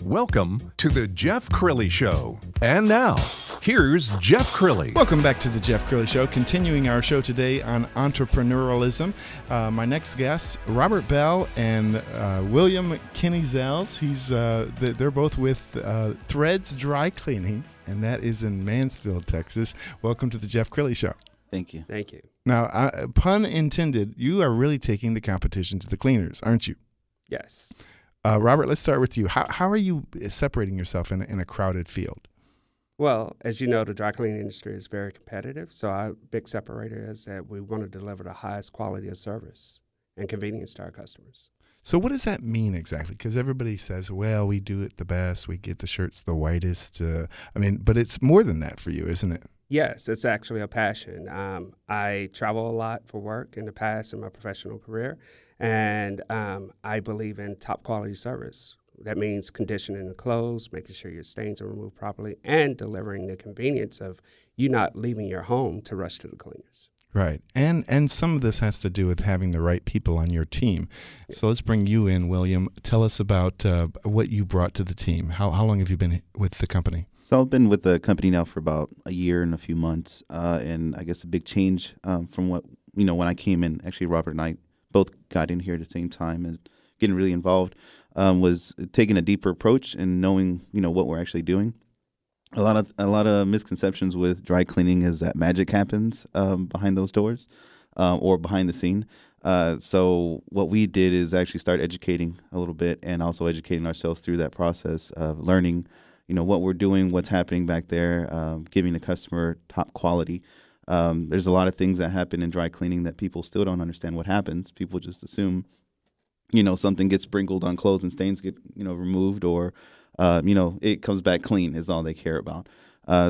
Welcome to the Jeff Crilley Show. And now, here's Jeff Crilley. Welcome back to the Jeff Crilley Show. Continuing our show today on entrepreneurialism. My next guests, Robert Bell and William Canizales. They're both with Threads Dry Cleaning, and that is in Mansfield, Texas. Welcome to the Jeff Crilley Show. Thank you. Thank you. Now, pun intended, you are really taking the competition to the cleaners, aren't you? Yes. Robert, let's start with you. How are you separating yourself in a crowded field? Well, as you know, the dry cleaning industry is very competitive. So our big separator is that we want to deliver the highest quality of service and convenience to our customers. So what does that mean exactly? Because everybody says, well, we do it the best. We get the shirts the whitest. But it's more than that for you, isn't it? Yes, it's actually a passion. I travel a lot for work in the past in my professional career, and I believe in top quality service. That means conditioning the clothes, making sure your stains are removed properly, and delivering the convenience of you not leaving your home to rush to the cleaners. Right. And some of this has to do with having the right people on your team. So let's bring you in, William. Tell us about what you brought to the team. How long have you been with the company? So I've been with the company now for about a year and a few months, and I guess a big change from what, when I came in, actually Robert and I both got in here at the same time and getting really involved, was taking a deeper approach and knowing, what we're actually doing. A lot of misconceptions with dry cleaning is that magic happens behind those doors or behind the scene. So what we did is actually start educating a little bit and also educating ourselves through that process of learning, what we're doing, what's happening back there, giving the customer top quality. There's a lot of things that happen in dry cleaning that people still don't understand what happens. People just assume, something gets sprinkled on clothes and stains get, removed or, it comes back clean is all they care about.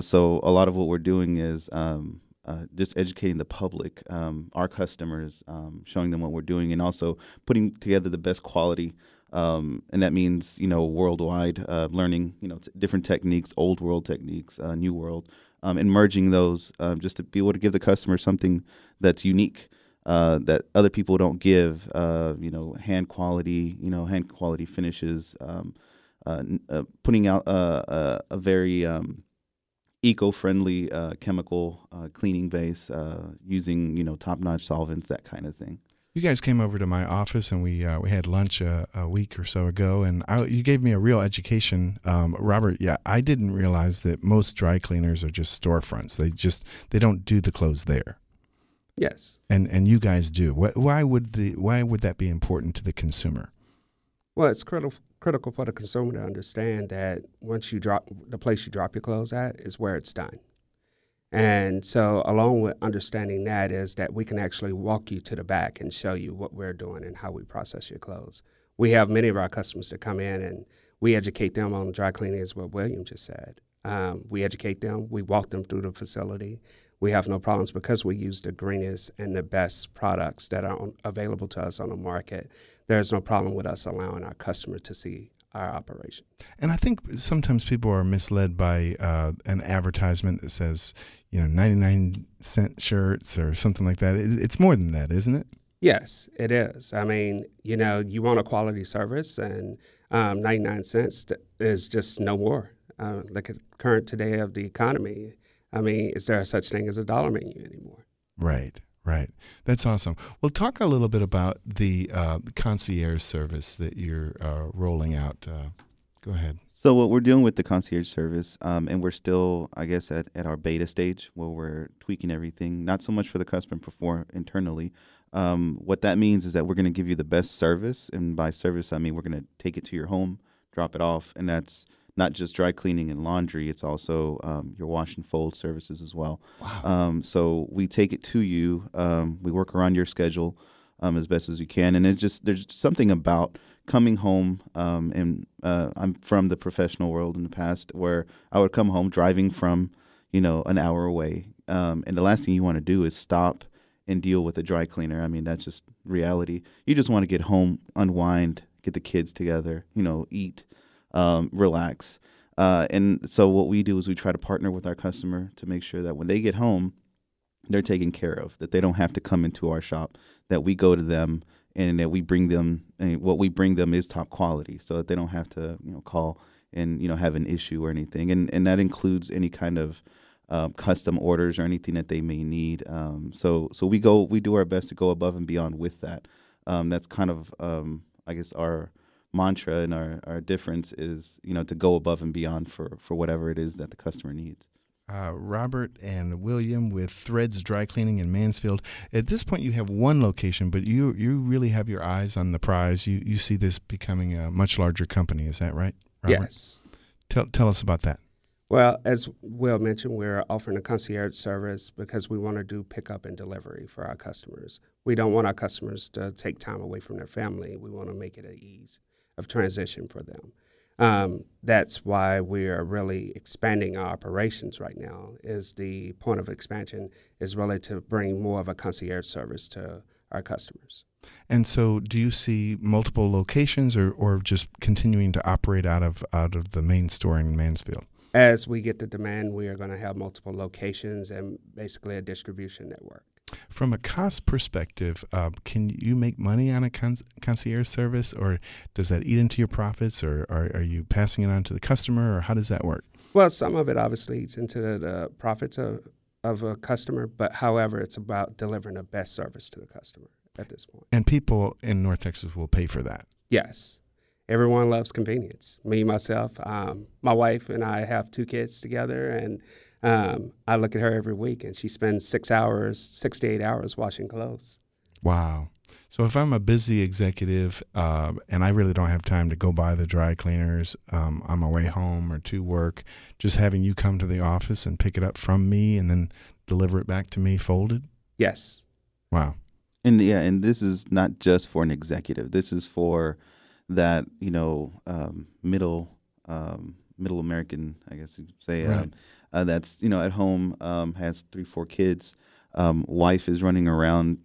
So a lot of what we're doing is just educating the public, our customers, showing them what we're doing and also putting together the best quality. And that means, worldwide, learning, different techniques, old world techniques, new world, and merging those just to be able to give the customer something that's unique, that other people don't give, hand quality finishes, putting out a very eco-friendly chemical cleaning base, using, top-notch solvents, that kind of thing. You guys came over to my office and we had lunch a week or so ago, and you gave me a real education, Robert. Yeah, I didn't realize that most dry cleaners are just storefronts. They don't do the clothes there. Yes, and you guys do. Why would that be important to the consumer? Well, it's critical for the consumer to understand that once you drop the place you drop your clothes at is where it's done. And so along with understanding that is that we can actually walk you to the back and show you what we're doing and how we process your clothes. We have many of our customers that come in and we educate them on dry cleaning, as what William just said. We educate them. We walk them through the facility. We have no problems because we use the greenest and the best products that are available to us on the market. There's no problem with us allowing our customer to see our operation. And I think sometimes people are misled by an advertisement that says, 99-cent shirts or something like that. It's more than that, isn't it? Yes, it is. I mean, you want a quality service, and 99 cents is just no more. Look at the current today of the economy. I mean, is there such thing as a dollar menu anymore? Right. That's awesome. Well, talk a little bit about the concierge service that you're rolling out. Go ahead. So what we're doing with the concierge service, and we're still, I guess, at our beta stage where we're tweaking everything, not so much for the customer, but for internally. What that means is that we're going to give you the best service. And by service, I mean we're going to take it to your home, drop it off. And that's not just dry cleaning and laundry. It's also your wash and fold services as well. Wow. So we take it to you. We work around your schedule as best as we can. And there's something about coming home, and I'm from the professional world in the past where I would come home driving from, an hour away. And the last thing you want to do is stop and deal with a dry cleaner. I mean, that's just reality. You just want to get home, unwind, get the kids together, eat, relax. And so what we do is we try to partner with our customer to make sure that when they get home, they're taken care of, that they don't have to come into our shop, that we go to them and that we bring them, and what we bring them is top quality so that they don't have to, call and have an issue or anything, and that includes any kind of custom orders or anything that they may need. So we do our best to go above and beyond with that. That's kind of I guess our mantra and our difference is to go above and beyond for whatever it is that the customer needs. Robert and William with Threads Dry Cleaning in Mansfield. At this point, you have one location, but you really have your eyes on the prize. You see this becoming a much larger company. Is that right, Robert? Yes. Tell us about that. Well, as Will mentioned, we're offering a concierge service because we want to do pickup and delivery for our customers. We don't want our customers to take time away from their family. We want to make it an ease of transition for them. That's why we are really expanding our operations right now. Is the point of expansion is really to bring more of a concierge service to our customers. And so do you see multiple locations or just continuing to operate out of the main store in Mansfield? As we get the demand, we are going to have multiple locations and basically a distribution network. From a cost perspective, can you make money on a concierge service, or does that eat into your profits, or are you passing it on to the customer, or how does that work? Well, some of it obviously eats into the profits of a customer, but however, it's about delivering the best service to the customer at this point. And people in North Texas will pay for that. Yes. Everyone loves convenience. Me, myself, my wife and I have 2 kids together, and I look at her every week, and she spends 6 to 8 hours washing clothes. Wow. So if I'm a busy executive and I really don't have time to go buy the dry cleaners on my way home or to work, just having you come to the office and pick it up from me and then deliver it back to me folded? Yes. Wow. And this is not just for an executive. This is for that middle American, I guess you'd say, right. That's at home, has 3-4 kids, wife is running around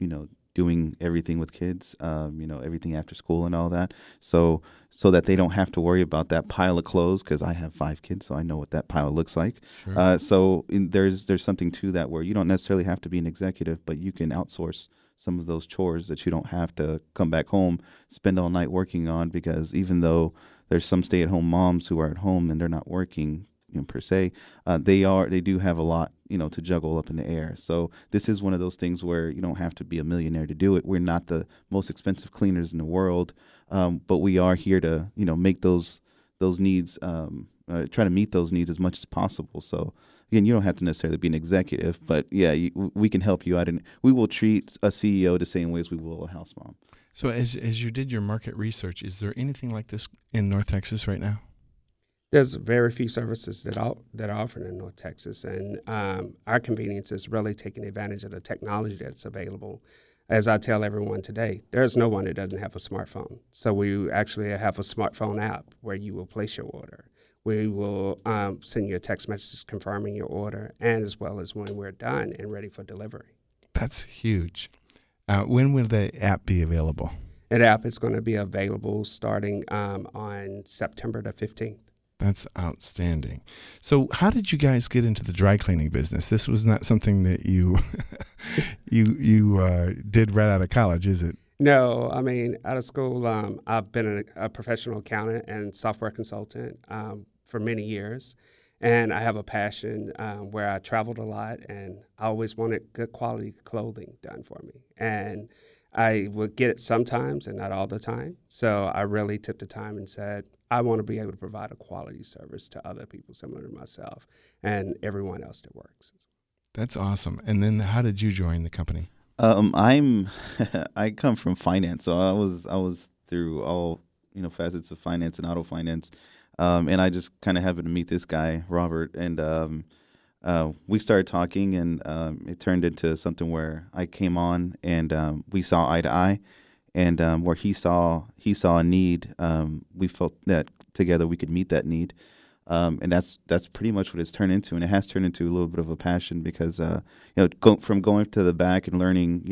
doing everything with kids, everything after school and all that, so that they don't have to worry about that pile of clothes, because I have 5 kids, so I know what that pile looks like. Sure. There's something to that where you don't necessarily have to be an executive, but you can outsource some of those chores that you don't have to come back home, spend all night working on, because even though there's some stay-at-home moms who are at home and they're not working per se, they do have a lot to juggle up in the air. So this is one of those things where you don't have to be a millionaire to do it. We're not the most expensive cleaners in the world, but we are here to make those needs, try to meet those needs as much as possible. So again, you don't have to necessarily be an executive, but yeah, we can help you out, and we will treat a CEO the same way as we will a house mom. So as you did your market research, is there anything like this in North Texas right now? There's very few services that are offered in North Texas, and our convenience is really taking advantage of the technology that's available. As I tell everyone today, there's no one that doesn't have a smartphone. So we actually have a smartphone app where you will place your order. We will send you a text message confirming your order, and as well as when we're done and ready for delivery. That's huge. When will the app be available? That app is going to be available starting on September the 15th. That's outstanding. So how did you guys get into the dry cleaning business? This was not something that you did right out of college, is it? No, I mean, out of school, I've been a professional accountant and software consultant for many years. And I have a passion where I traveled a lot, and I always wanted good quality clothing done for me. And I would get it sometimes and not all the time. So I really took the time and said, I want to be able to provide a quality service to other people similar to myself and everyone else that works. That's awesome. And then how did you join the company? I come from finance, so I was through all facets of finance and auto finance, and I just kind of happened to meet this guy Robert, and we started talking, and it turned into something where I came on, and we saw eye to eye, and where he saw a need, we felt that together we could meet that need. And that's pretty much what it's turned into, and it has turned into a little bit of a passion because from going to the back and learning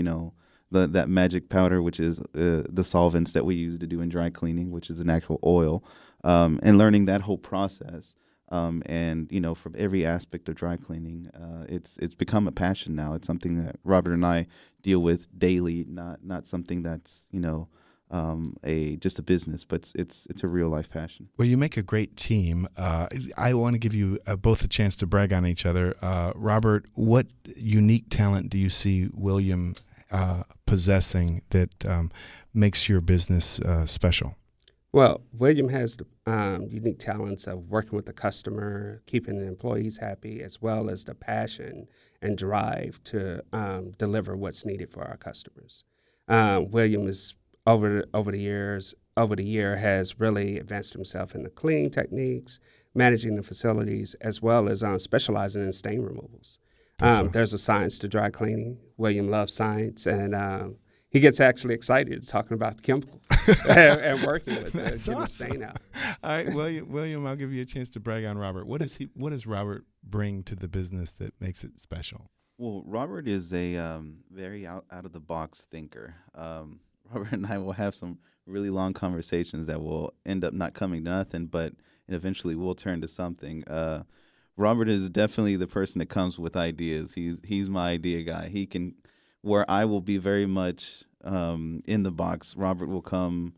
that magic powder, which is the solvents that we use to do in dry cleaning, which is an actual oil, and learning that whole process, and from every aspect of dry cleaning, it's become a passion now. It's something that Robert and I deal with daily, not something that's just a business, but it's a real life passion. Well, you make a great team. I want to give you both a chance to brag on each other. Robert, what unique talent do you see William possessing that makes your business special? Well, William has the unique talents of working with the customer, keeping the employees happy, as well as the passion and drive to deliver what's needed for our customers. William is over the year has really advanced himself in the cleaning techniques, managing the facilities, as well as specializing in stain removals. Awesome. There's a science to dry cleaning. William loves science, and he gets actually excited talking about the chemicals and working with getting the stain out. All right, William, I'll give you a chance to brag on Robert. What does Robert bring to the business that makes it special? Well, Robert is a very out of the box thinker. Robert and I will have some really long conversations that will end up not coming to nothing, but eventually will turn to something. Robert is definitely the person that comes with ideas. He's my idea guy. He can, where I will be very much in the box. Robert will come,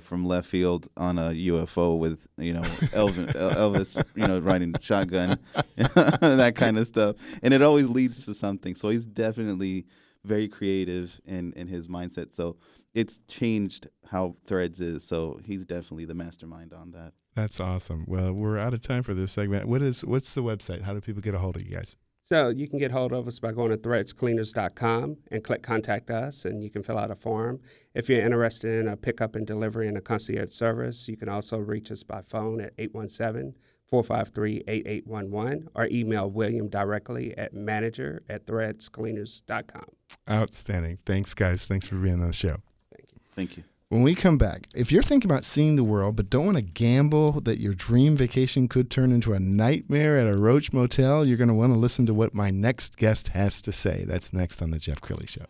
from left field on a UFO with, Elvis, riding shotgun, that kind of stuff, and it always leads to something. So he's definitely very creative in his mindset. So it's changed how Threads is. So he's definitely the mastermind on that. That's awesome. Well, we're out of time for this segment. What's the website? How do people get a hold of you guys? So you can get hold of us by going to threadscleaners.com and click Contact Us, and you can fill out a form. If you're interested in a pickup and delivery and a concierge service, you can also reach us by phone at 817-453-8811 or email William directly at manager@threadscleaners.com. Outstanding. Thanks, guys. Thanks for being on the show. Thank you. Thank you. When we come back, if you're thinking about seeing the world but don't want to gamble that your dream vacation could turn into a nightmare at a Roach Motel, you're going to want to listen to what my next guest has to say. That's next on The Jeff Crilley Show.